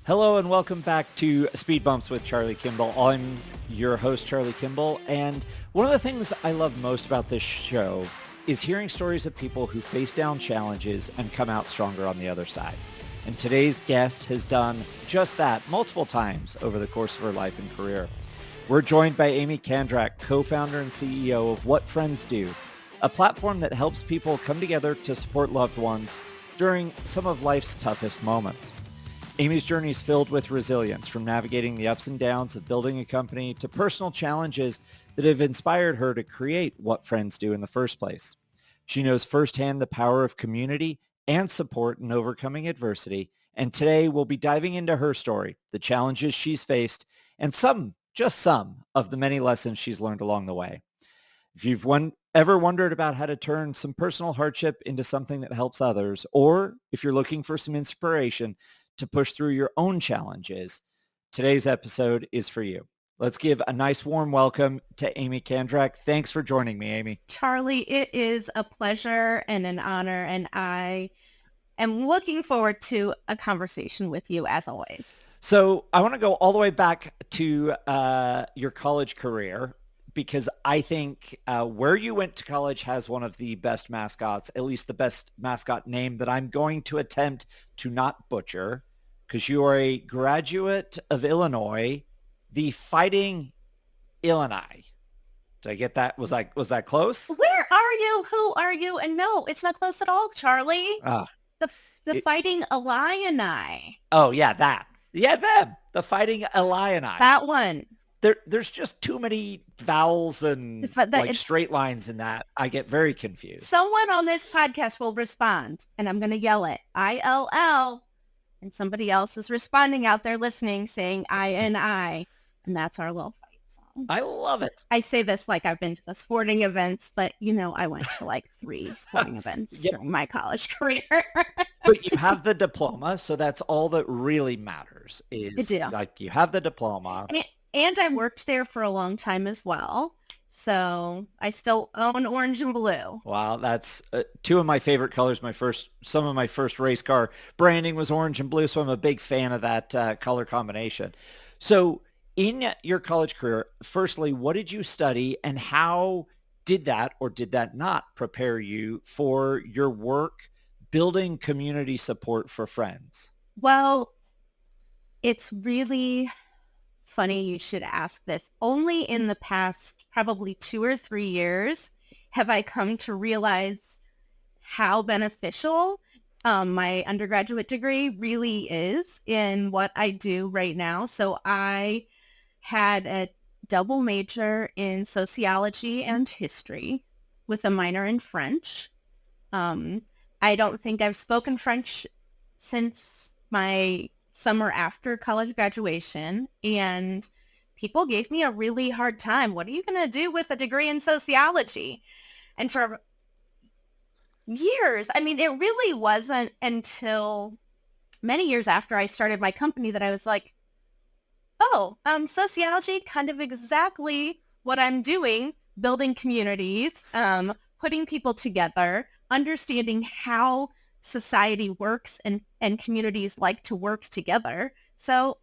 Hello and welcome back to Speed Bumps with Charlie Kimball. I'm your host, Charlie Kimball, and one of the things I love most about this show is hearing stories of people who face down challenges and come out stronger on the other side. And today's guest has done just that multiple times over the course of her life and career. We're joined by Aimee Kandrac, co-founder and CEO of What Friends Do, a platform that helps people come together to support loved ones during some of life's toughest moments. Aimee's journey is filled with resilience, from navigating the ups and downs of building a company to personal challenges that have inspired her to create What Friends Do in the first place. She knows firsthand the power of community and support in overcoming adversity, and today we'll be diving into her story, the challenges she's faced, and just some of the many lessons she's learned along the way. If you've ever wondered about how to turn some personal hardship into something that helps others, or if you're looking for some inspiration to push through your own challenges, today's episode is for you. Let's give a nice warm welcome to Aimee Kandrac. Thanks for joining me, Aimee. Charlie, it is a pleasure and an honor, and I am looking forward to a conversation with you as always. So I want to go all the way back to your college career, because I think where you went to college has one of the best mascots, at least the best mascot name that I'm going to attempt to not butcher, because you are a graduate of Illinois, the Fighting Illini. Did I get that? Was that close? Where are you? Who are you? And no, it's not close at all, Charlie. The Fighting Illini. Oh, yeah, that. Yeah, them. The Fighting Illini. That one. There's just too many vowels and straight lines in that. I get very confused. Someone on this podcast will respond, and I'm going to yell it, ILL, and somebody else is responding out there listening saying INI, and that's our little fight song. I love it. I say this like I've been to the sporting events, but, I went to like 3 sporting events during my college career. But you have the diploma, so that's all that really matters is I do. Like you have the diploma. And I worked there for a long time as well. So I still own orange and blue. Wow, that's two of my favorite colors. Some of my first race car branding was orange and blue, so I'm a big fan of that color combination. So in your college career, firstly, what did you study, and how did that or did that not prepare you for your work building community support for friends? Well, it's really funny you should ask this. Only in the past probably 2 or 3 years have I come to realize how beneficial my undergraduate degree really is in what I do right now. So I had a double major in sociology and history with a minor in French. I don't think I've spoken French since my summer after college graduation, and people gave me a really hard time. What are you going to do with a degree in sociology? And for years, it really wasn't until many years after I started my company that I was like, sociology, kind of exactly what I'm doing, building communities, putting people together, understanding how society works and communities like to work together. So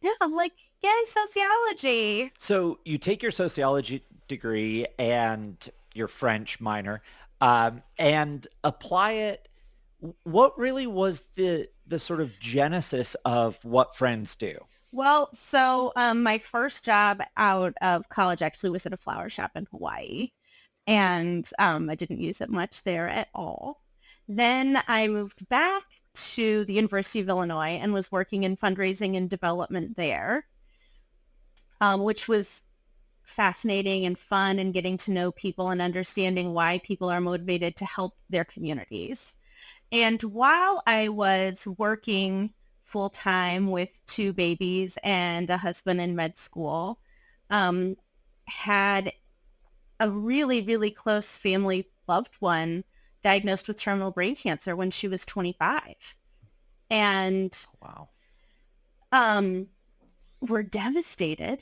yeah, I'm like, yay, sociology. So you take your sociology degree and your French minor and apply it. What really was the sort of genesis of What Friends Do? Well, so my first job out of college actually was at a flower shop in Hawaii. And I didn't use it much there at all. Then I moved back to the University of Illinois and was working in fundraising and development there, which was fascinating and fun, and getting to know people and understanding why people are motivated to help their communities. And while I was working full-time with 2 babies and a husband in med school, had a really, really close family loved one diagnosed with terminal brain cancer when she was 25. And wow, were devastated,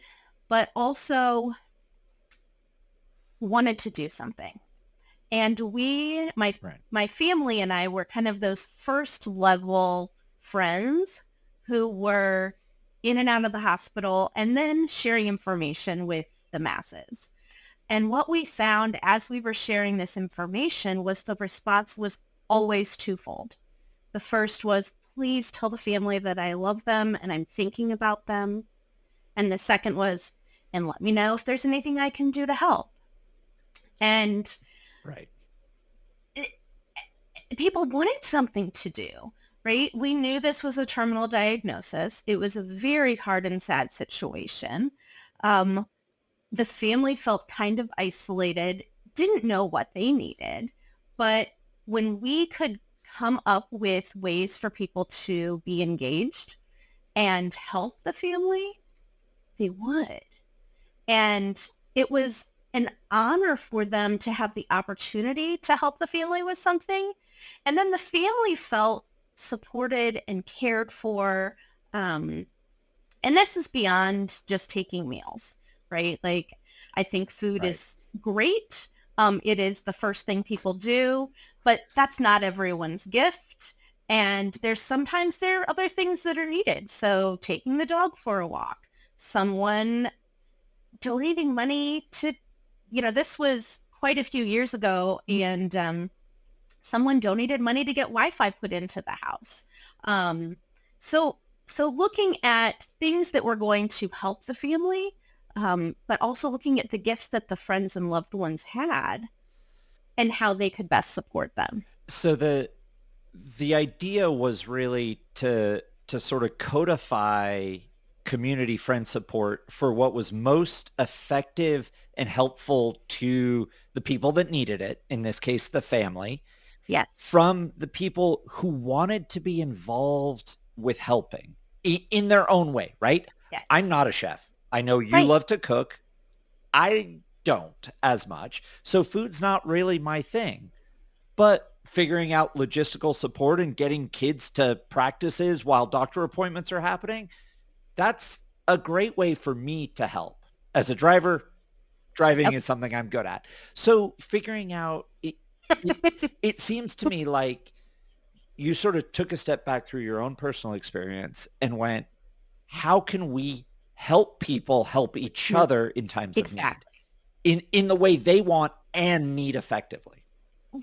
but also wanted to do something. And my family and I were kind of those first level friends who were in and out of the hospital and then sharing information with the masses. And what we found as we were sharing this information was the response was always twofold. The first was, please tell the family that I love them and I'm thinking about them. And the second was, and let me know if there's anything I can do to help. And Right. People wanted something to do, right? We knew this was a terminal diagnosis. It was a very hard and sad situation. The family felt kind of isolated, didn't know what they needed. But when we could come up with ways for people to be engaged and help the family, they would. And it was an honor for them to have the opportunity to help the family with something. And then the family felt supported and cared for. And this is beyond just taking meals, right? Like, I think food Right. is great. It is the first thing people do, but that's not everyone's gift. And sometimes there are other things that are needed. So taking the dog for a walk, someone donating money to, this was quite a few years ago, and someone donated money to get Wi-Fi put into the house. So looking at things that were going to help the family, but also looking at the gifts that the friends and loved ones had and how they could best support them. So the idea was really to sort of codify community friend support for what was most effective and helpful to the people that needed it, in this case, the family, Yes. from the people who wanted to be involved with helping in their own way, right? Yes. I'm not a chef. I know you Right. love to cook. I don't as much. So food's not really my thing. But figuring out logistical support and getting kids to practices while doctor appointments are happening, that's a great way for me to help. As a driver, driving Yep. is something I'm good at. So figuring out it seems to me like you sort of took a step back through your own personal experience and went, how can we help people help each other in times of Exactly. need in the way they want and need effectively?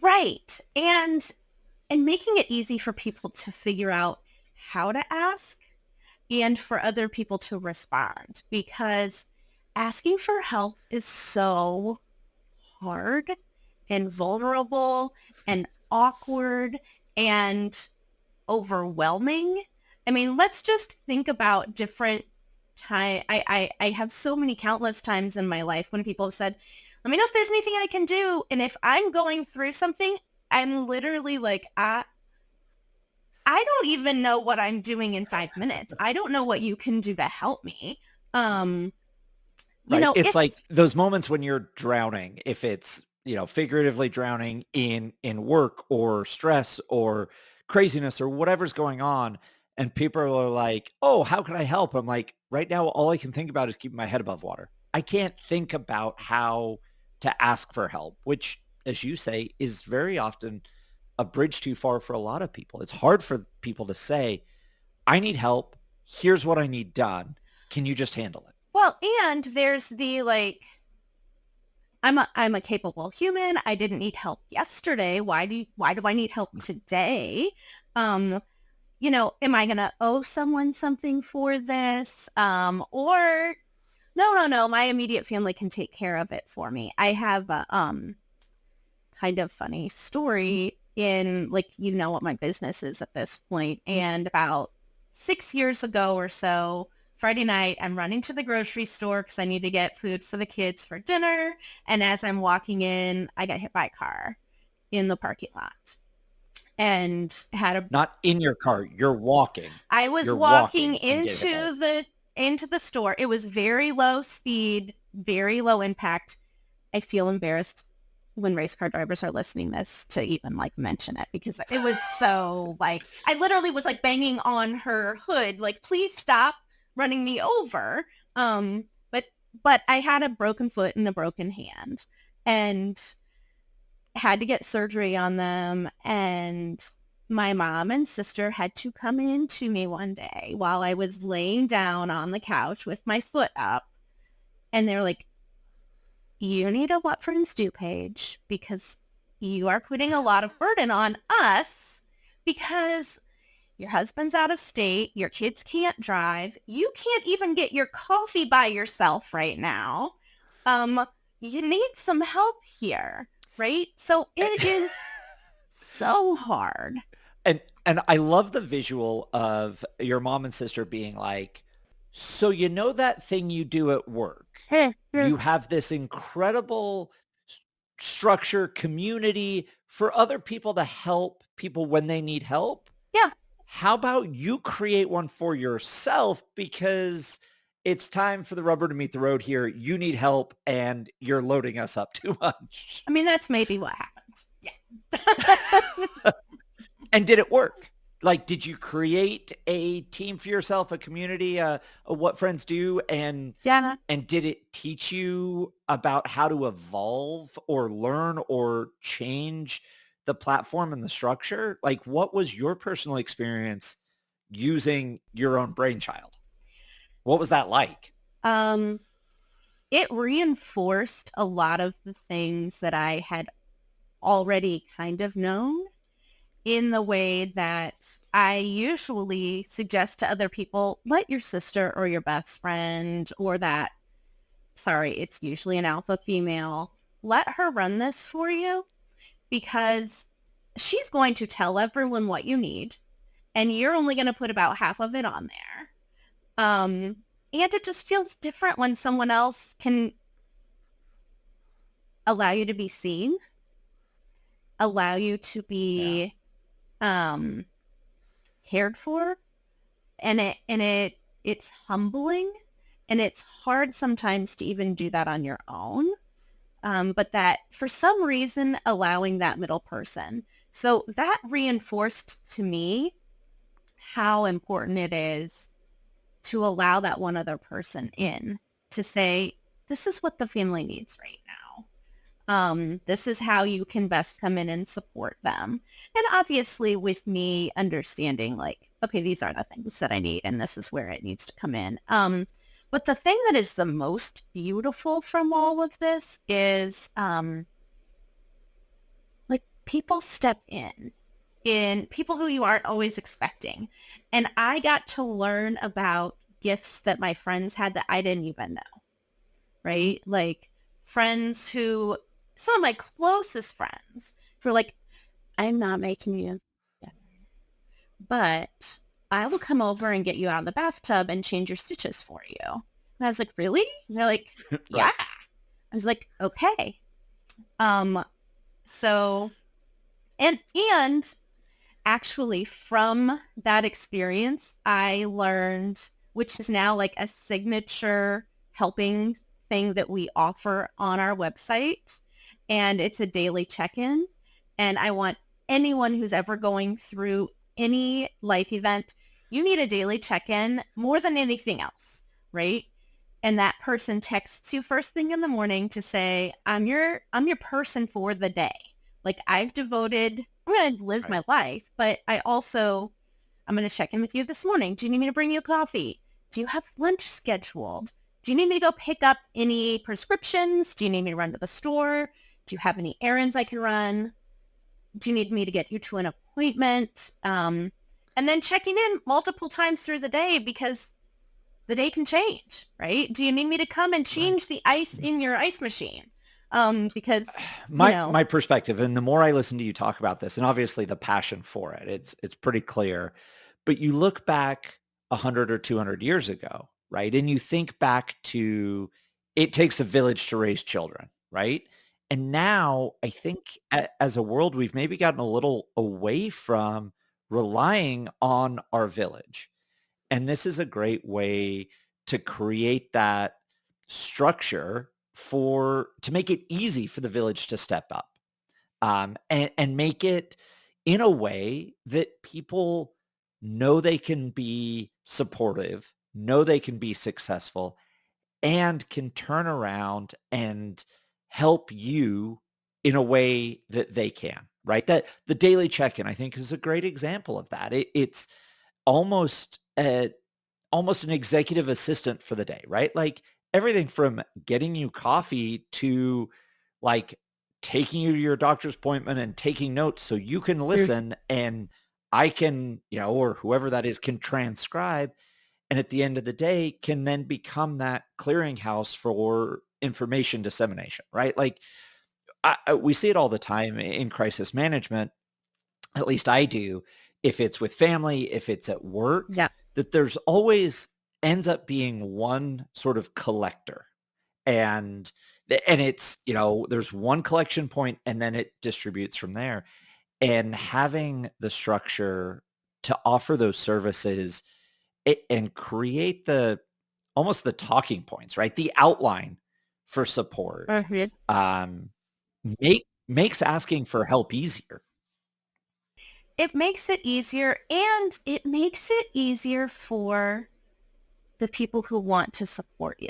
Right. And making it easy for people to figure out how to ask and for other people to respond, because asking for help is so hard and vulnerable and awkward and overwhelming. I mean, let's just think about different time. I have so many countless times in my life when people have said, let me know if there's anything I can do. And if I'm going through something, I'm literally like, I don't even know what I'm doing in 5 minutes. I don't know what you can do to help me. Right. It's like It's those moments when you're drowning, if it's, figuratively drowning in work or stress or craziness or whatever's going on. And people are like, oh, how can I help? I'm like, right now, all I can think about is keeping my head above water. I can't think about how to ask for help, which, as you say, is very often a bridge too far for a lot of people. It's hard for people to say, I need help. Here's what I need done. Can you just handle it? well, and there's the like, I'm a capable human. I didn't need help yesterday. Why do I need help today? Um, am I gonna owe someone something for this? Or no, my immediate family can take care of it for me. I have a kind of funny story in, like, what my business is at this point. And about 6 years ago or so, Friday night, I'm running to the grocery store because I need to get food for the kids for dinner. And as I'm walking in, I got hit by a car in the parking lot and had a, Not in your car. You're walking. I was You're walking walking and get hit by it. into the store. It was very low speed, very low impact. I feel embarrassed when race car drivers are listening this to even like mention it, because it was so like, I literally was like banging on her hood, like, please stop running me over. But I had a broken foot and a broken hand and had to get surgery on them. And my mom and sister had to come in to me one day while I was laying down on the couch with my foot up. And they're like, you need a What Friends Do page because you are putting a lot of burden on us because your husband's out of state, your kids can't drive, you can't even get your coffee by yourself right now. Um, you need some help here, right? So it is so hard. And I love the visual of your mom and sister being like, so you know that thing you do at work? You have this incredible structure, community for other people to help people when they need help. Yeah. How about you create one for yourself because it's time for the rubber to meet the road here. You need help and you're loading us up too much. I mean, that's maybe what happened. Yeah. And did it work? Like, did you create a team for yourself, a community, a What Friends Do? Yeah. And did it teach you about how to evolve or learn or change the platform and the structure? Like, what was your personal experience using your own brainchild? What was that like? Um, it reinforced a lot of the things that I had already kind of known in the way that I usually suggest to other people, let your sister or your best friend or that, sorry, it's usually an alpha female, let her run this for you because she's going to tell everyone what you need and you're only going to put about half of it on there. And it just feels different when someone else can allow you to be seen, allow you to Yeah. be cared for, and it's humbling, and it's hard sometimes to even do that on your own. But that for some reason allowing that middle person. So that reinforced to me how important it is to allow that one other person in to say, this is what the family needs right now. This is how you can best come in and support them. And obviously with me understanding like, okay, these are the things that I need and this is where it needs to come in. But the thing that is the most beautiful from all of this is like people step in people who you aren't always expecting. And I got to learn about gifts that my friends had that I didn't even know, right? Like friends who, some of my closest friends, for like, I'm not making you, but I will come over and get you out of the bathtub and change your stitches for you. And I was like, really? And they're like, yeah. Right. I was like, okay. So, and actually from that experience, I learned, which is now like a signature helping thing that we offer on our website. And it's a daily check-in. And I want anyone who's ever going through any life event, you need a daily check-in more than anything else, right? And that person texts you first thing in the morning to say, I'm your person for the day. Like I'm going to live Right. my life, but I'm going to check in with you this morning. Do you need me to bring you coffee? Do you have lunch scheduled? Do you need me to go pick up any prescriptions? Do you need me to run to the store? Do you have any errands I can run? Do you need me to get you to an appointment? And then checking in multiple times through the day because the day can change, right? Do you need me to come and Right. change the ice in your ice machine? Because My perspective, and the more I listen to you talk about this, and obviously the passion for it, it's pretty clear. But you look back 100 or 200 years ago, right? And you think back to it takes a village to raise children, right? And now I think as a world, we've maybe gotten a little away from relying on our village. And this is a great way to create that structure to make it easy for the village to step up, and make it in a way that people know they can be supportive, know they can be successful, and can turn around and help you in a way that they can, right? That the daily check-in, I think, is a great example of that. It's almost almost an executive assistant for the day, right? Like everything from getting you coffee to like taking you to your doctor's appointment and taking notes so you can Mhm. listen and I can, or whoever that is can transcribe. And at the end of the day can then become that clearinghouse for information dissemination, right? Like we see it all the time in crisis management, at least I do, if it's with family, if it's at work, Yeah. that there's always ends up being one sort of collector. And it's, there's one collection point and then it distributes from there. And having the structure to offer those services and create the almost the talking points, right? The outline for support, Mhm. um, makes asking for help easier. It makes it easier, and it makes it easier for the people who want to support you,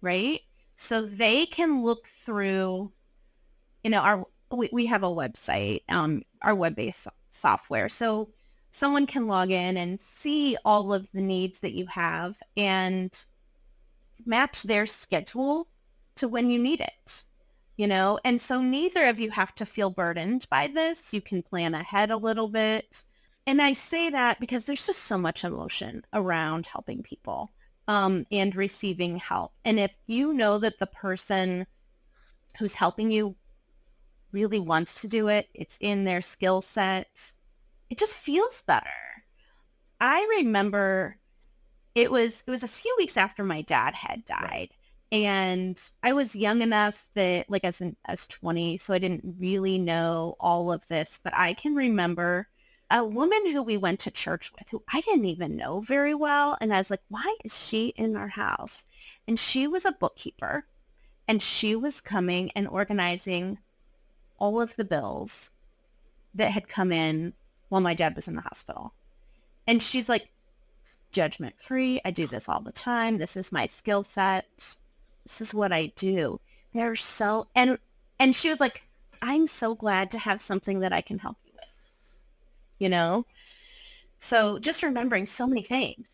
right? So they can look through, we have a website, our web-based software. So someone can log in and see all of the needs that you have and match their schedule to when you need it, And so neither of you have to feel burdened by this. You can plan ahead a little bit. And I say that because there's just so much emotion around helping people and receiving help. And if you know that the person who's helping you really wants to do it, it's in their skill set, it just feels better. I remember it was a few weeks after my dad had Right. died. And I was young enough that like I was 20, so I didn't really know all of this, but I can remember a woman who we went to church with who I didn't even know very well. And I was like, why is she in our house? And she was a bookkeeper and she was coming and organizing all of the bills that had come in while my dad was in the hospital. And she's like, judgment free. I do this all the time. This is my skill set. This is what I do. They're so, and she was like, I'm so glad to have something that I can help you with, you know? So just remembering so many things.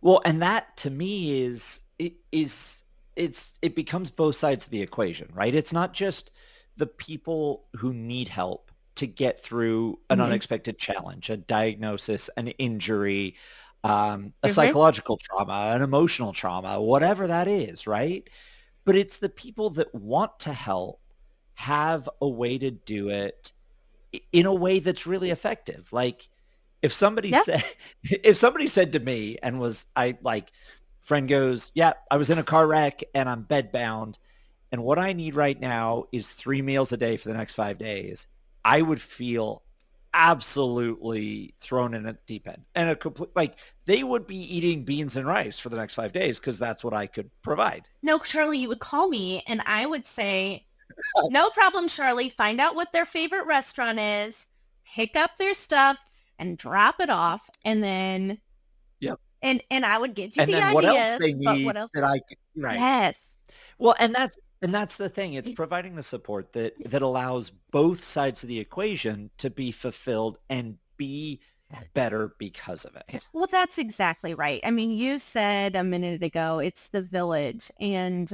Well, and that to me it becomes both sides of the equation, right? It's not just the people who need help to get through an Mm-hmm. unexpected challenge, a diagnosis, an injury, a Mm-hmm. psychological trauma, an emotional trauma, whatever that is, right? But it's the people that want to help have a way to do it in a way that's really effective. Like if somebody Yeah. said if somebody said to me and was I like friend goes, "Yeah, I was in a car wreck and I'm bedbound and what I need right now is 3 meals a day for the next 5 days." I would feel absolutely thrown in at the deep end. And a complete like they would be eating beans and rice for the next 5 days because that's what I could provide. No, Charlie, you would call me and I would say, no problem, Charlie. Find out what their favorite restaurant is, pick up their stuff and drop it off. And then Yep. And I would give you And the then what else ideas, they but what need else? that I c right. Yes. Well, and that's the thing. It's providing the support that allows both sides of the equation to be fulfilled and be better because of it. Well, that's exactly right. I mean, you said a minute ago, it's the village. And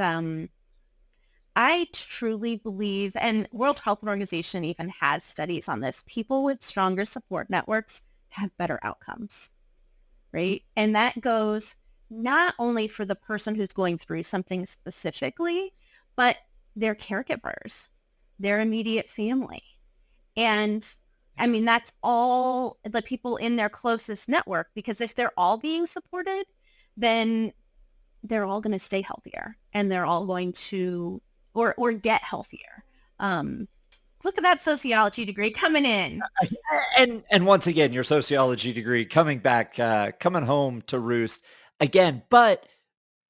I truly believe, and World Health Organization even has studies on this, people with stronger support networks have better outcomes, right? And that goes not only for the person who's going through something specifically, but their caregivers, their immediate family. And I mean, that's all the people in their closest network, because if they're all being supported, then they're all going to stay healthier and they're all going to, or get healthier. Um, Look at that sociology degree coming in. And once again, your sociology degree coming back, coming home to roost again. But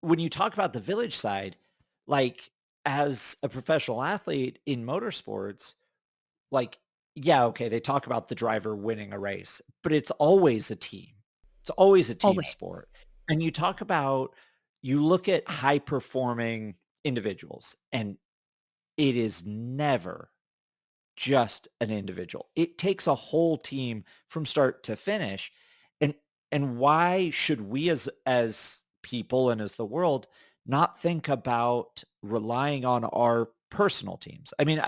when you talk about the village side, like as a professional athlete in motorsports, like, yeah, okay, they talk about the driver winning a race, but it's always a team. It's always a team Always. sport. And you look at high performing individuals and it is never just an individual. It takes a whole team from start to finish. And why should we as people and as the world not think about relying on our personal teams? I mean,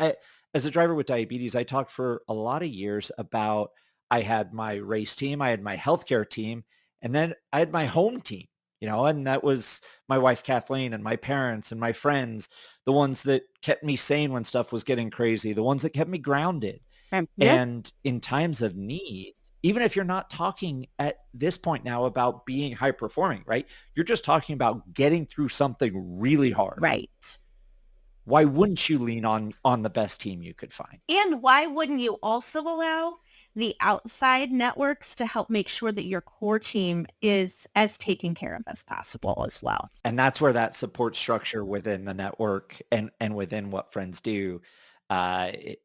as a driver with diabetes, I talked for a lot of years about I had my race team, I had my healthcare team, and then I had my home team, and that was my wife, Kathleen, and my parents and my friends, the ones that kept me sane when stuff was getting crazy, the ones that kept me grounded. Yeah. And in times of need, even if you're not talking at this point now about being high performing, right? You're just talking about getting through something really hard. Right. Why wouldn't you lean on the best team you could find? And why wouldn't you also allow the outside networks to help make sure that your core team is as taken care of as possible as well? And that's where that support structure within the network and within what friends do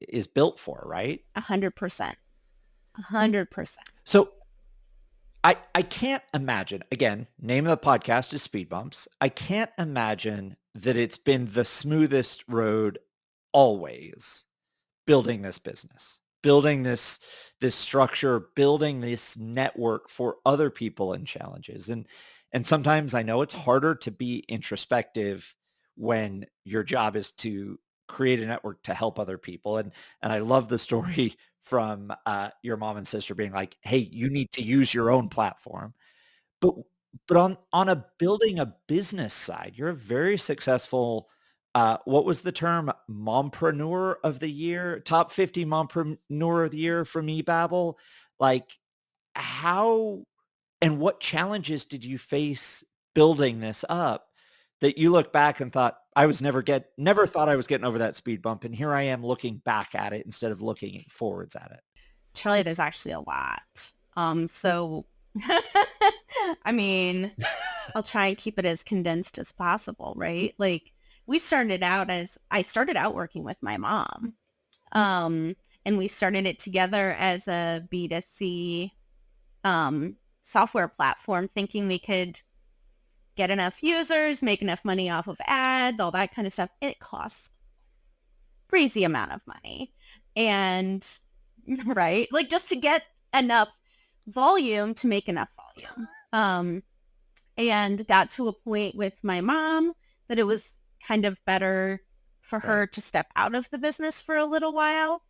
is built for, right? 100%. 100%. So I can't imagine, again, name of the podcast is Speed Bumps. I can't imagine that it's been the smoothest road always building this business, building this structure, building this network for other people in challenges. And sometimes I know it's harder to be introspective when your job is to create a network to help other people. And I love the story from your mom and sister being like, hey, you need to use your own platform. But on a building a business side, you're a very successful, what was the term? Mompreneur of the year, top 50 mompreneur of the year from eBabble. Like how and what challenges did you face building this up that you look back and thought, never thought I was getting over that speed bump. And here I am looking back at it instead of looking forwards at it. Charlie, there's actually a lot. So, I mean, I'll try and keep it as condensed as possible, right? Like I started out working with my mom. And we started it together as a B2C software platform, thinking we could get enough users, make enough money off of ads, all that kind of stuff. It costs crazy amount of money. And right, like just to get enough volume to make enough volume. And got to a point with my mom that it was kind of better for her to step out of the business for a little while,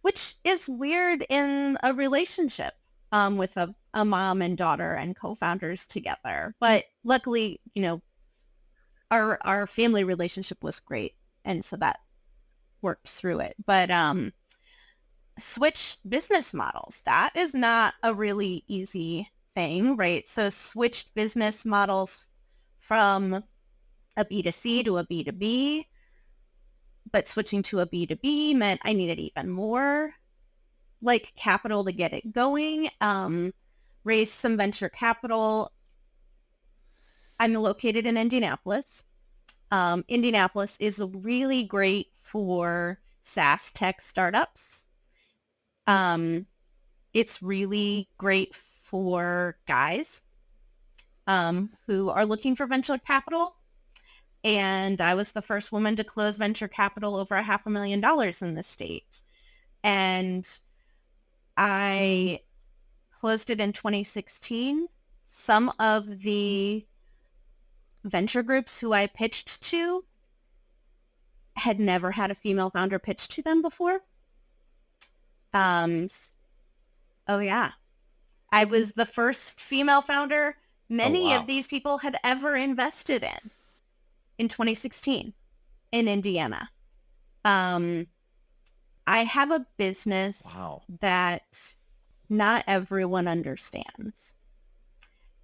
which is weird in a relationship with a mom and daughter and co-founders together. But luckily, our family relationship was great. And so that worked through it. But switched business models, that is not a really easy thing, right? So switched business models from a B2C to a B2B, but switching to a B2B meant I needed even more capital to get it going. Raised some venture capital. I'm located in Indianapolis. Indianapolis is really great for SaaS tech startups. It's really great for guys who are looking for venture capital. And I was the first woman to close venture capital over $500,000 in the state. And I closed it in 2016. Some of the venture groups who I pitched to had never had a female founder pitch to them before. Oh yeah. I was the first female founder many of these people had ever invested in 2016 in Indiana. I have a business that not everyone understands.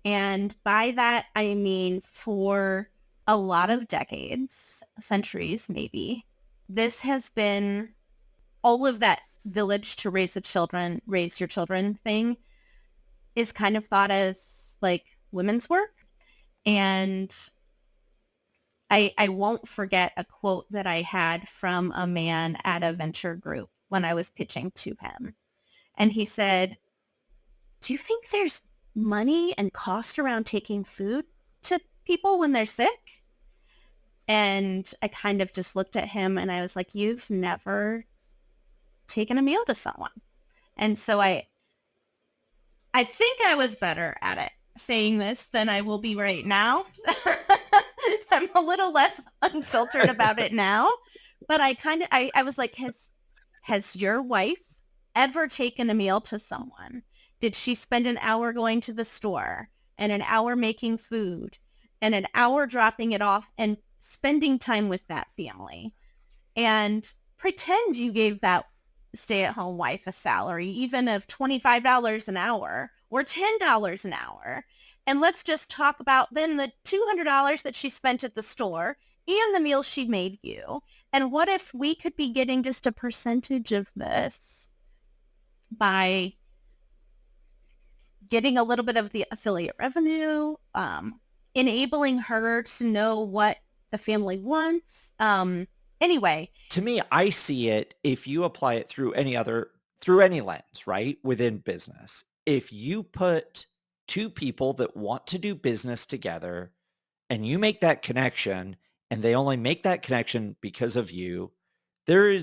And by that, I mean for a lot of decades, centuries maybe, this has been all of that village to raise your children thing is kind of thought as women's work. And I won't forget a quote that I had from a man at a venture group when I was pitching to him. And he said, "Do you think there's money and cost around taking food to people when they're sick?" And I kind of just looked at him and I was like, "You've never taken a meal to someone. And so I think I was better at it saying this than I will be right now. I'm a little less unfiltered about it now, but I was like, has your wife ever taken a meal to someone? Did she spend an hour going to the store and an hour making food and an hour dropping it off and spending time with that family? And pretend you gave that stay-at-home wife a salary, even of $25 an hour or $10 an hour. And let's just talk about then the $200 that she spent at the store and the meal she made you. And what if we could be getting just a percentage of this by getting a little bit of the affiliate revenue, enabling her to know what the family wants. Anyway. To me, I see it, if you apply it through any lens, right, within business. If you put two people that want to do business together and you make that connection and they only make that connection because of you, there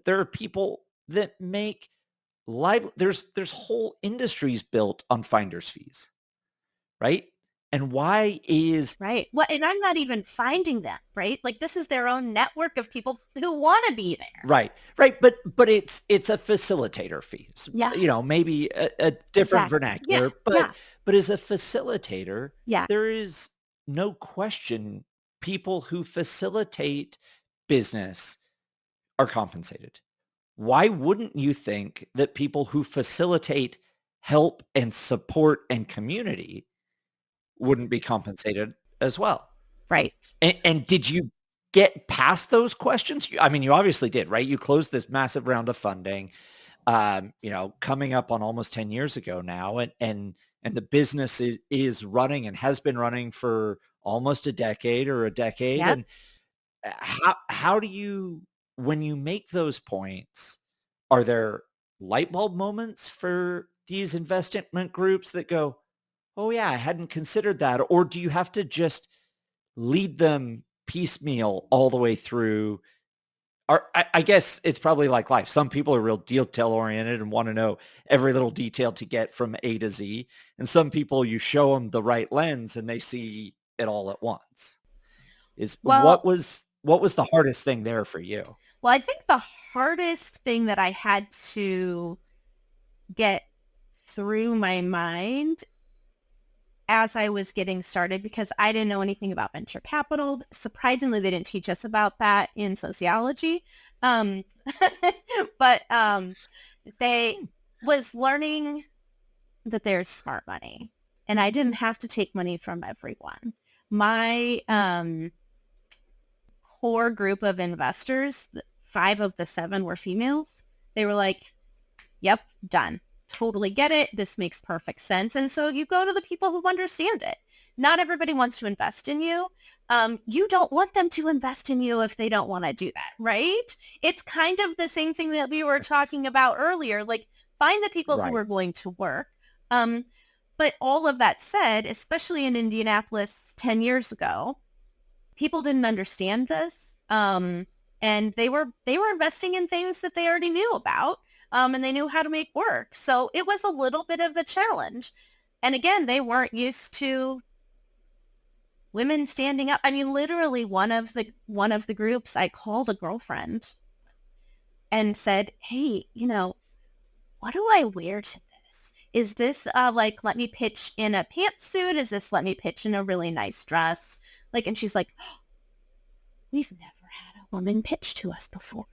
are people that make there's whole industries built on finder's fees, right? And why is... Right. Well, and I'm not even finding them, right? Like, this is their own network of people who want to be there. Right. Right. But it's a facilitator fee. Yeah. You know, maybe a different vernacular, but as a facilitator, there is no question people who facilitate business are compensated. Why wouldn't you think that people who facilitate help and support and community wouldn't be compensated as well? Right. And did you get past those questions? I mean, you obviously did, right? You closed this massive round of funding, coming up on almost 10 years ago now. And the business is running and has been running for almost a decade. Yep. And how do you, when you make those points, are there light bulb moments for these investment groups that go, oh yeah, I hadn't considered that? Or do you have to just lead them piecemeal all the way through? Or I guess it's probably like life. Some people are real detail oriented and want to know every little detail to get from A to Z. And some people, you show them the right lens and they see it all at once. What was the hardest thing there for you? Well, I think the hardest thing that I had to get through my mind as I was getting started, because I didn't know anything about venture capital. Surprisingly, they didn't teach us about that in sociology. But they was learning that there's smart money, and I didn't have to take money from everyone. My core group of investors, 5 of the 7 were females. They were like, yep, done. Totally get it. This makes perfect sense. And so you go to the people who understand it. Not everybody wants to invest in you. You don't want them to invest in you if they don't want to do that, right? It's kind of the same thing that we were talking about earlier. Like, find the people who are going to work. But all of that said, especially in Indianapolis 10 years ago, people didn't understand this. And they were investing in things that they already knew about. And they knew how to make work. So it was a little bit of a challenge. And again, they weren't used to women standing up. I mean, literally one of the groups, I called a girlfriend and said, hey, what do I wear to this? Is this like, let me pitch in a pantsuit? Is this let me pitch in a really nice dress? Like, and she's like, oh, we've never had a woman pitch to us before.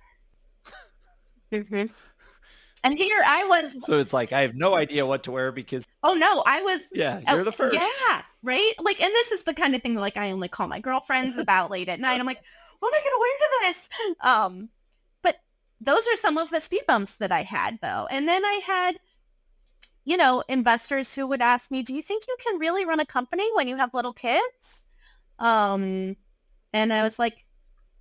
And here I was. So it's like, I have no idea what to wear because... Oh, no, I was... Yeah, you're the first. Yeah, right? Like, and this is the kind of thing, like, I only call my girlfriends about late at night. I'm like, what am I going to wear to this? But those are some of the speed bumps that I had, though. And then I had, investors who would ask me, do you think you can really run a company when you have little kids? And I was like,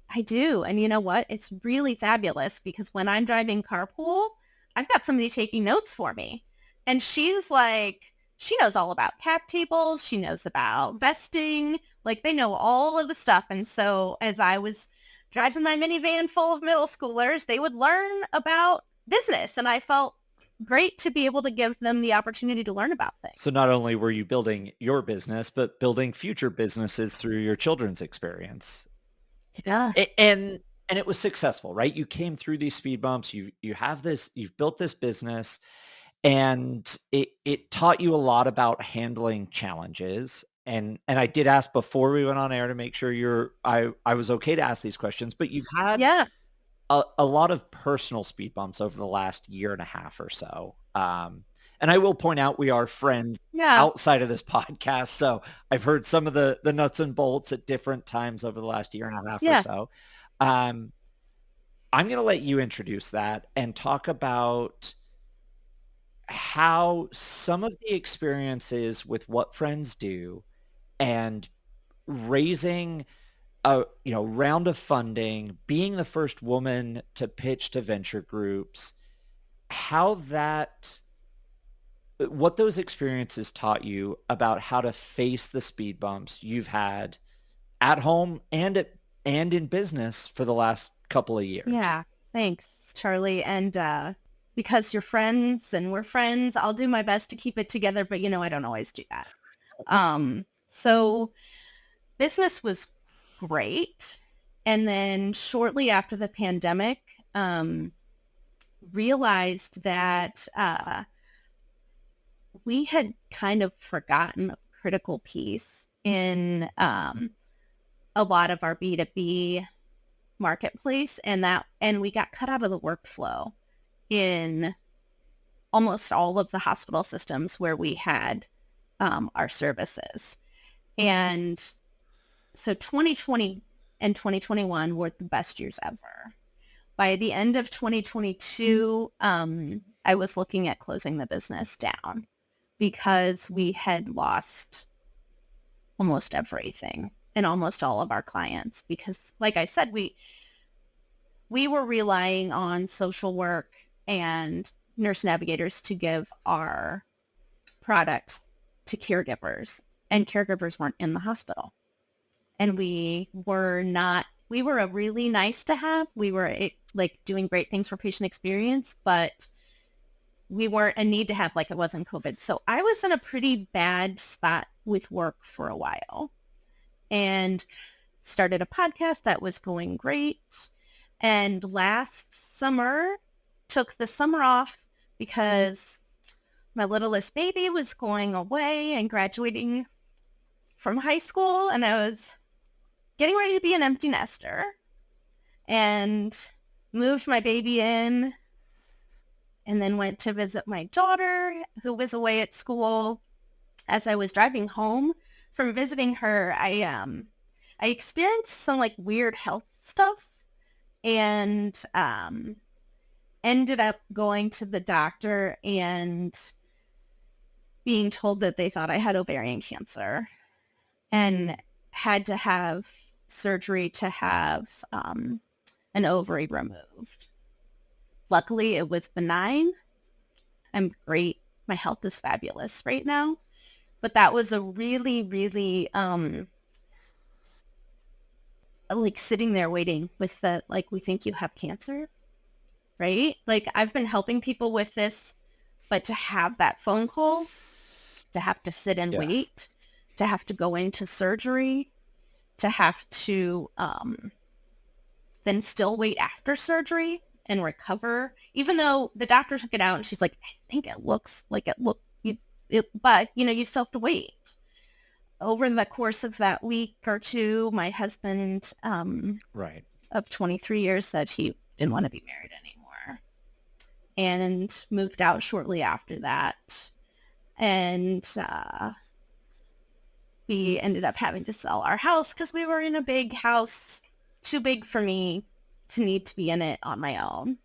I do. And you know what? It's really fabulous because when I'm driving carpool, I've got somebody taking notes for me. And she's like, she knows all about cap tables. She knows about vesting. Like, they know all of the stuff. And so as I was driving my minivan full of middle schoolers, they would learn about business. And I felt great to be able to give them the opportunity to learn about things. So not only were you building your business, but building future businesses through your children's experience. Yeah. And it was successful, right? You came through these speed bumps. You've built this business, and it taught you a lot about handling challenges. And I did ask before we went on air to make sure I was okay to ask these questions, but you've had Yeah. a lot of personal speed bumps over the last year and a half or so. And I will point out we are friends Yeah. outside of this podcast. So I've heard some of the nuts and bolts at different times over the last year and a half or Yeah. so. Um, I'm going to let you introduce that and talk about how some of the experiences with what friends do and raising a round of funding, being the first woman to pitch to venture groups, how that what those experiences taught you about how to face the speed bumps you've had at home and in business for the last couple of years. Yeah. Thanks, Charlie. And because you're friends and we're friends, I'll do my best to keep it together, but I don't always do that. So business was great. And then shortly after the pandemic, realized that we had kind of forgotten a critical piece in a lot of our B2B marketplace, and we got cut out of the workflow in almost all of the hospital systems where we had our services. And so 2020 and 2021 were the best years ever. By the end of 2022, I was looking at closing the business down because we had lost almost everything and almost all of our clients. Because like I said, we were relying on social work and nurse navigators to give our product to caregivers, and caregivers weren't in the hospital. And we were a really nice to have. We were like doing great things for patient experience, but we weren't a need to have like it was in COVID. So I was in a pretty bad spot with work for a while and started a podcast that was going great. And last summer, took the summer off because my littlest baby was going away and graduating from high school, and I was getting ready to be an empty nester, and moved my baby in, and then went to visit my daughter who was away at school. As I was driving home from visiting her, I experienced some like weird health stuff, and ended up going to the doctor and being told that they thought I had ovarian cancer and had to have surgery to have an ovary removed. Luckily, it was benign. I'm great. My health is fabulous right now. But that was a really, really like sitting there waiting with the, like, we think you have cancer, right? Like, I've been helping people with this, but to have that phone call, to have to sit and wait, to have to go into surgery, to have to then still wait after surgery and recover, even though the doctor took it out and she's like, I think it looks like but you still have to wait. Over the course of that week or two, my husband of 23 years said he didn't want to be married anymore and moved out shortly after that. And we ended up having to sell our house because we were in a big house, too big for me to need to be in it on my own.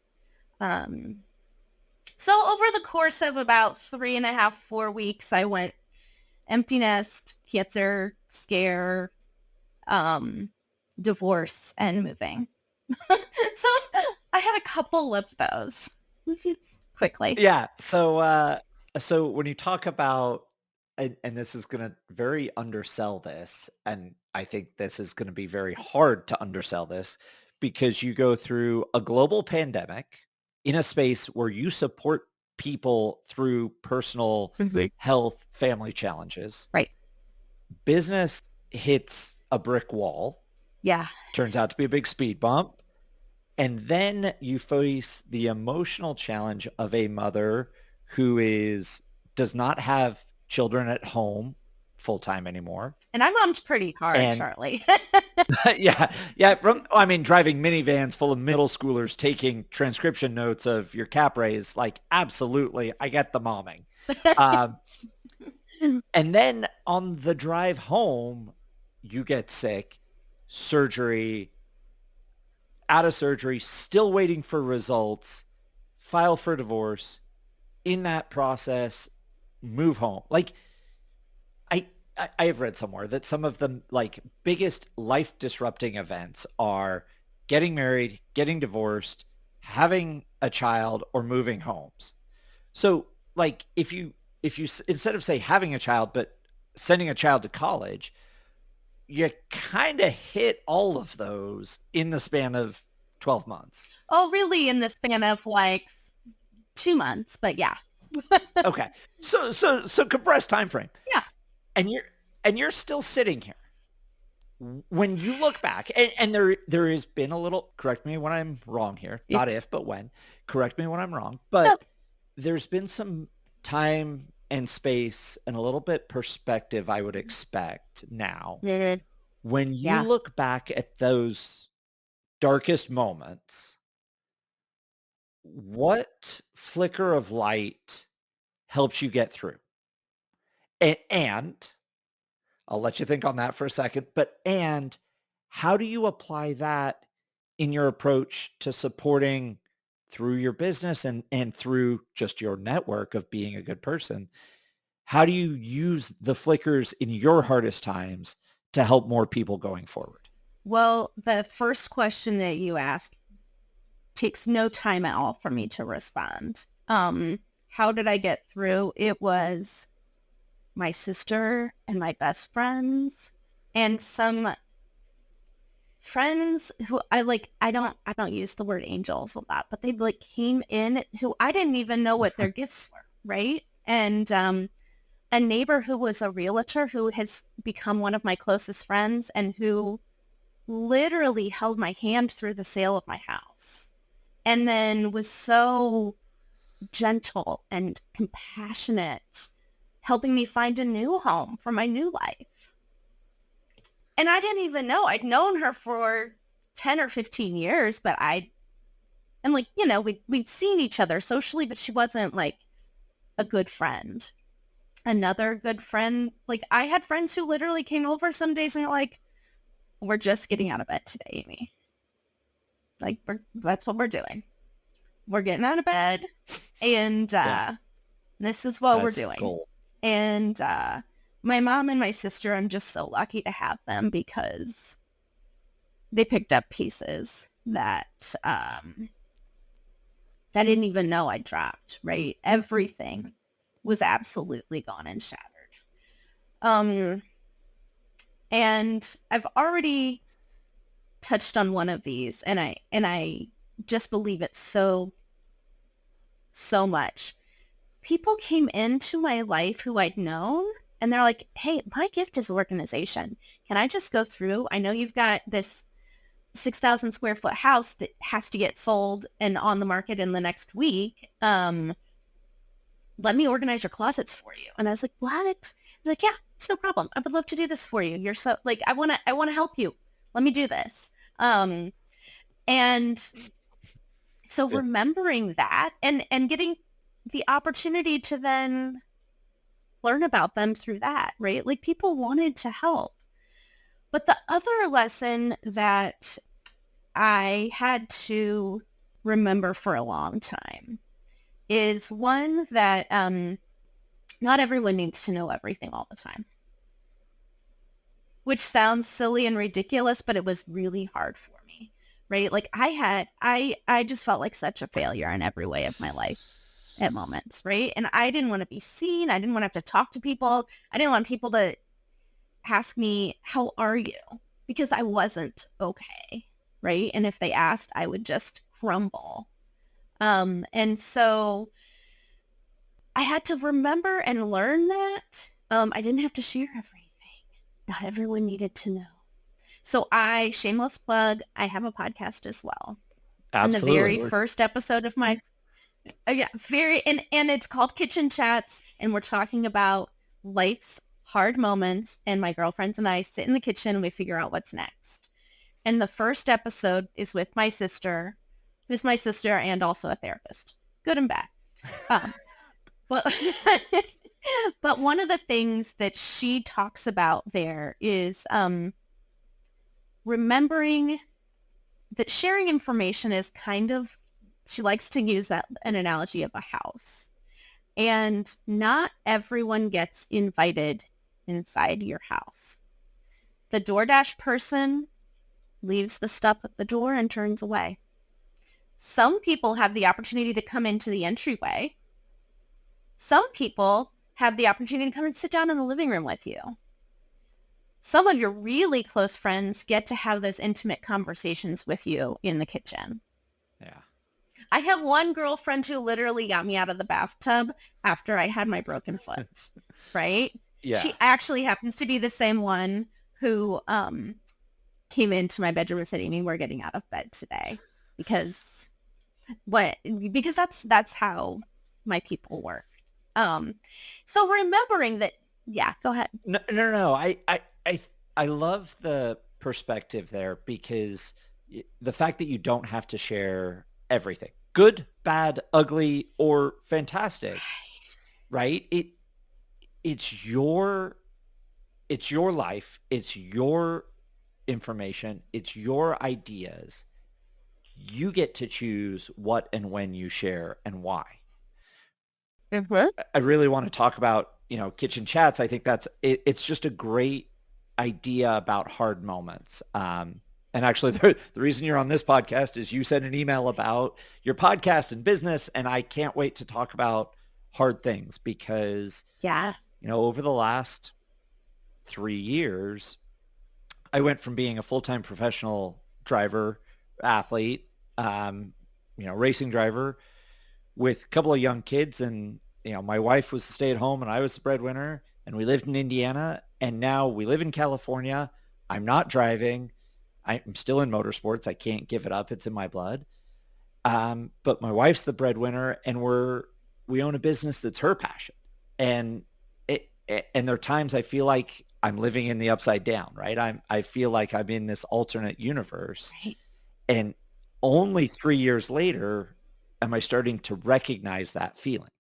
So over the course of about 3.5, 4 weeks, I went empty nest, cancer, scare, divorce, and moving. So I had a couple of those quickly. Yeah. So when you talk about, and this is going to very undersell this, and I think this is going to be very hard to undersell this because you go through a global pandemic, in a space where you support people through personal health, family challenges. Right. Business hits a brick wall. Yeah. Turns out to be a big speed bump. And then you face the emotional challenge of a mother who does not have children at home full time anymore. And I mommed pretty hard, And Charlie. yeah. Driving minivans full of middle schoolers taking transcription notes of your cap raise, like, absolutely, I get the momming. And then on the drive home, you get sick, surgery, out of surgery, still waiting for results, file for divorce, in that process, move home. Like, I have read somewhere that some of the like biggest life disrupting events are getting married, getting divorced, having a child, or moving homes. So like if you instead of say having a child, but sending a child to college, you kind of hit all of those in the span of 12 months. Oh, really? In the span of like 2 months, but yeah. Okay. So compressed time frame. Yeah. And you're still sitting here. When you look back, and there has been a little, correct me when I'm wrong here, not if, but when, correct me when I'm wrong, but there's been some time and space and a little bit perspective I would expect now. When you look back at those darkest moments, what flicker of light helps you get through? And I'll let you think on that for a second, and how do you apply that in your approach to supporting through your business and through just your network of being a good person? How do you use the flickers in your hardest times to help more people going forward? Well, the first question that you asked takes no time at all for me to respond. How did I get through? It was my sister and my best friends and some friends who I don't use the word angels a lot, but they like came in who I didn't even know what their gifts were. Right. And, a neighbor who was a realtor who has become one of my closest friends and who literally held my hand through the sale of my house and then was so gentle and compassionate, helping me find a new home for my new life. And I didn't even know. I'd known her for 10 or 15 years, but we'd seen each other socially, but she wasn't like a good friend. Another good friend, like I had friends who literally came over some days and were like, we're just getting out of bed today, Aimee. Like, that's what we're doing. We're getting out of bed and this is what we're doing. Cool. And my mom and my sister, I'm just so lucky to have them because they picked up pieces that I didn't even know I dropped, right? Everything was absolutely gone and shattered. And I've already touched on one of these, and I just believe it so much. People came into my life who I'd known, and they're like, hey, my gift is organization. Can I just go through? I know you've got this 6,000 square foot house that has to get sold and on the market in the next week. Let me organize your closets for you. And I was like, what? He's like, yeah, it's no problem. I would love to do this for you. You're so like, I want to help you. Let me do this. And so remembering that and getting the opportunity to then learn about them through that, right? Like people wanted to help. But the other lesson that I had to remember for a long time is one that not everyone needs to know everything all the time. Which sounds silly and ridiculous, but it was really hard for me, right? Like I just felt like such a failure in every way of my life at moments, right? And I didn't want to be seen. I didn't want to have to talk to people. I didn't want people to ask me, how are you? Because I wasn't okay, right? And if they asked, I would just crumble. And so I had to remember and learn that I didn't have to share everything. Not everyone needed to know. So shameless plug, I have a podcast as well. On the Absolutely. very first episode of my, yeah, and it's called Kitchen Chats, and we're talking about life's hard moments, and my girlfriends and I sit in the kitchen and we figure out what's next. And the first episode is with my sister, who's my sister and also a therapist, good and bad. But but one of the things that she talks about there is remembering that sharing information is kind of, she likes to use an analogy of a house. And not everyone gets invited inside your house. The DoorDash person leaves the stuff at the door and turns away. Some people have the opportunity to come into the entryway. Some people have the opportunity to come and sit down in the living room with you. Some of your really close friends get to have those intimate conversations with you in the kitchen. Yeah. I have one girlfriend who literally got me out of the bathtub after I had my broken foot, right? Yeah. She actually happens to be the same one who came into my bedroom and said, Aimee, we're getting out of bed today. Because that's how my people work. So remembering that, yeah, go ahead. No. I love the perspective there, because the fact that you don't have to share everything, good, bad, ugly, or fantastic, right? It's your life. It's your information. It's your ideas. You get to choose what and when you share and why. Mm-hmm. I really want to talk about, kitchen chats. I think it's just a great idea about hard moments. And actually, the reason you're on this podcast is you sent an email about your podcast and business, and I can't wait to talk about hard things, because, Yeah. over the last 3 years, I went from being a full-time professional driver, athlete, racing driver with a couple of young kids, and my wife was the stay-at-home and I was the breadwinner, and we lived in Indiana, and now we live in California. I'm not driving. I'm still in motorsports. I can't give it up. It's in my blood. But my wife's the breadwinner, and we own a business that's her passion. And there are times I feel like I'm living in the upside down, right? I feel like I'm in this alternate universe. Right. And only 3 years later am I starting to recognize that feeling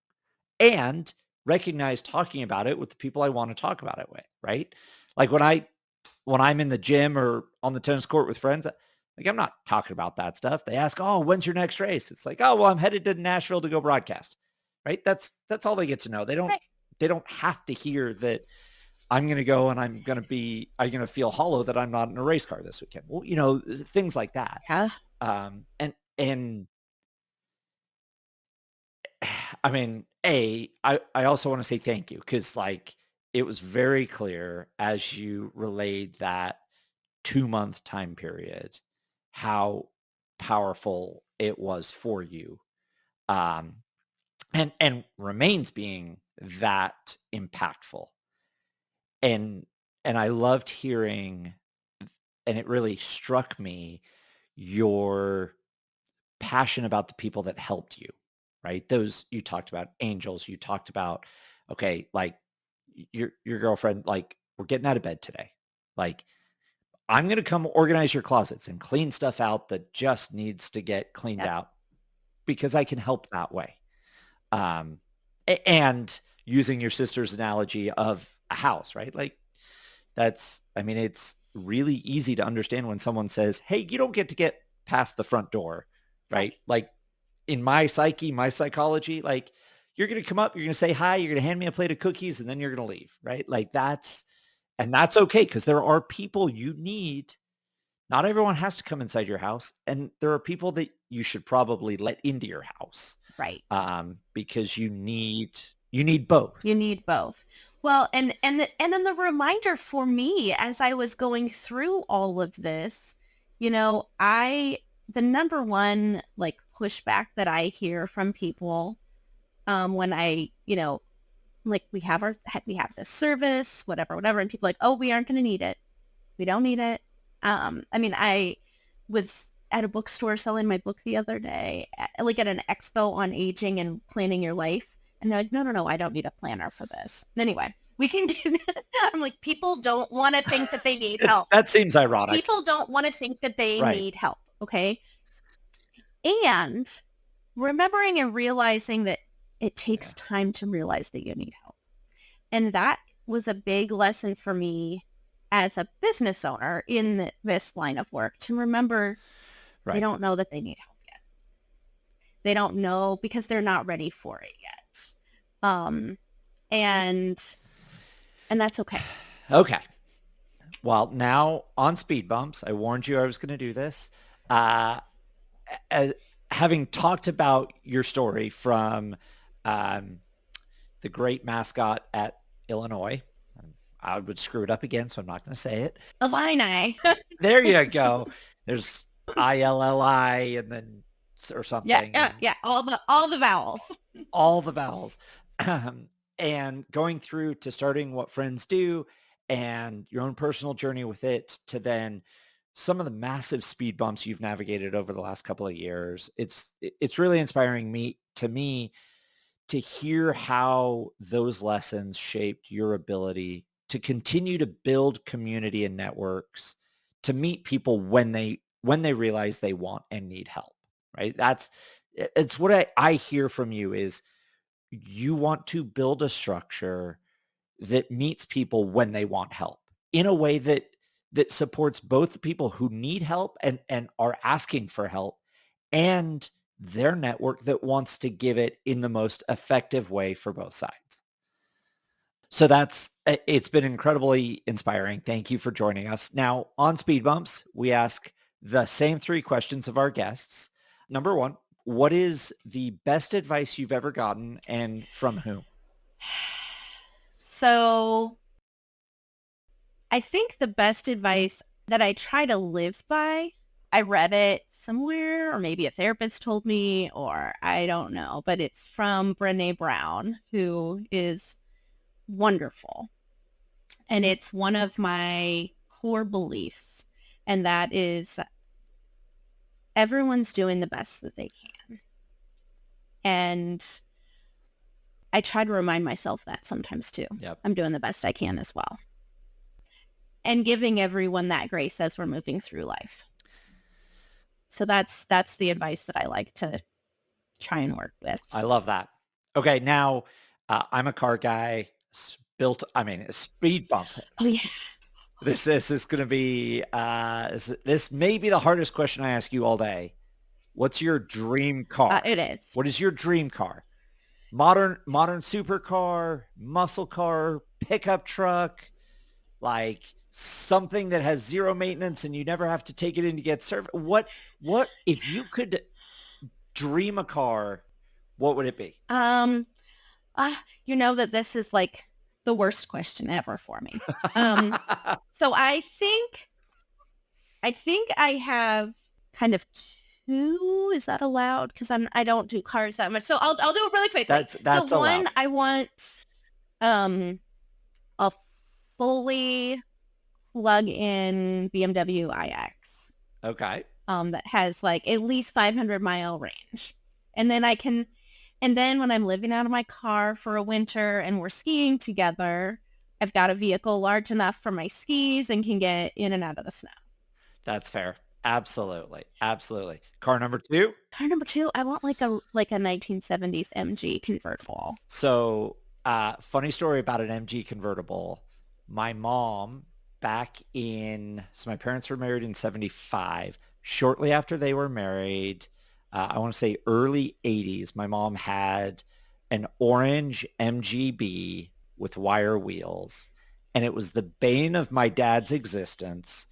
and recognize talking about it with the people I want to talk about it with, right? Like when I'm in the gym or on the tennis court with friends, like I'm not talking about that stuff. They ask, "Oh, when's your next race?" It's like, "Oh, well, I'm headed to Nashville to go broadcast." Right? That's all they get to know. They don't have to hear that I'm going to go and I'm going to feel hollow that I'm not in a race car this weekend. Well, things like that. Yeah. And I mean, I also want to say thank you, because like it was very clear as you relayed that 2-month time period how powerful it was for you, um, and remains being that impactful. And I loved hearing, and it really struck me, your passion about the people that helped you, right? Those, you talked about angels, you talked about, okay, like your girlfriend, like, we're getting out of bed today. Like, I'm going to come organize your closets and clean stuff out that just needs to get cleaned Yep. out, because I can help that way. Um, and using your sister's analogy of a house, right? Like it's really easy to understand when someone says, "Hey, you don't get to get past the front door," right? Like in my psyche, my psychology, like you're going to come up, you're going to say hi, you're going to hand me a plate of cookies, and then you're going to leave, right? Like that's okay, because there are people you need. Not everyone has to come inside your house, and there are people that you should probably let into your house, Right. because you need both. You need both. Well, and then the reminder for me as I was going through all of this, the number one like pushback that I hear from people when I, like we have this service, whatever, and people are like, oh, we aren't going to need it. We don't need it. I was at a bookstore selling my book the other day, like at an expo on aging and planning your life. And they're like, no, I don't need a planner for this. Anyway, we can get I'm like, people don't want to think that they need help. That seems ironic. People don't want to think that they need help. Okay. And remembering and realizing that it takes time to realize that you need help. And that was a big lesson for me as a business owner in this line of work, to remember they don't know that they need help yet. They don't know because they're not ready for it yet. And that's okay. Okay. Well, now on speed bumps, I warned you I was going to do this. Having talked about your story from the great mascot at Illinois, I would screw it up again, so I'm not going to say it. Illini. There you go. There's ILLI and then or something. Yeah. All the vowels. All the vowels. And going through to starting What Friends Do and your own personal journey with it to then some of the massive speed bumps you've navigated over the last couple of years. It's really inspiring to me to hear how those lessons shaped your ability to continue to build community and networks, to meet people when they realize they want and need help, right? It's what I hear from you is you want to build a structure that meets people when they want help in a way that supports both the people who need help and are asking for help and their network that wants to give it in the most effective way for both sides. So it's been incredibly inspiring. Thank you for joining us. Now on Speed Bumps, we ask the same 3 questions of our guests. Number 1, what is the best advice you've ever gotten and from whom? So I think the best advice that I try to live by, I read it somewhere, or maybe a therapist told me, or I don't know, but it's from Brené Brown, who is wonderful. And it's one of my core beliefs. And that is everyone's doing the best that they can. And I try to remind myself that sometimes too. Yep. I'm doing the best I can as well. And giving everyone that grace as we're moving through life. So that's the advice that I like to try and work with. I love that. Okay, now I'm a car guy. Speed bumps. Oh yeah. This is going to be this may be the hardest question I ask you all day. What's your dream car? It is. What is your dream car? Modern supercar, muscle car, pickup truck, like something that has zero maintenance and you never have to take it in to get service. What if you could dream a car, what would it be? You know that this is like the worst question ever for me. So I think I have kind of 2. Is that allowed? Because I don't do cars that much. So I'll do it really quickly. That's so one, allowed. I want a fully plug-in BMW iX. Okay. That has like at least 500-mile range. And then when I'm living out of my car for a winter and we're skiing together, I've got a vehicle large enough for my skis and can get in and out of the snow. That's fair. Absolutely. Absolutely. Car number 2? Car number 2, I want like a 1970s MG convertible. So, funny story about an MG convertible. My mom so my parents were married in 75. Shortly after they were married, I want to say early 80s, my mom had an orange MGB with wire wheels. And it was the bane of my dad's existence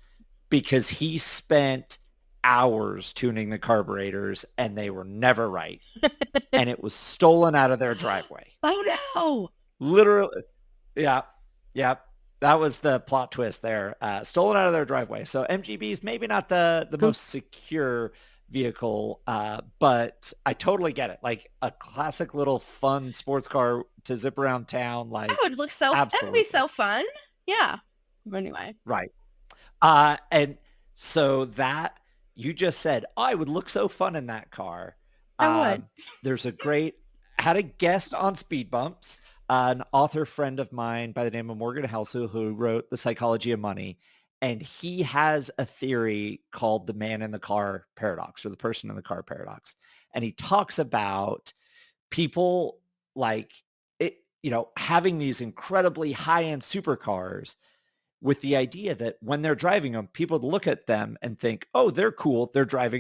because he spent hours tuning the carburetors and they were never right. And it was stolen out of their driveway. Oh, no. Literally. Yeah. Yeah. That was the plot twist there. Stolen out of their driveway. So MGBs, maybe not the most secure vehicle. But I totally get it. Like a classic little fun sports car to zip around town. That Like would look so, that'd be absolutely. so fun. Yeah. Anyway, Right. And so that you just said, oh, I would look so fun in that car. I would. Um, there's a great, had a guest on Speed Bumps, an author friend of mine by the name of Morgan Housel, who wrote The Psychology of Money. And he has a theory called the man in the car paradox, or the person in the car paradox. And he talks about people like it, having these incredibly high-end supercars with the idea that when they're driving them, people look at them and think, oh, they're cool. They're driving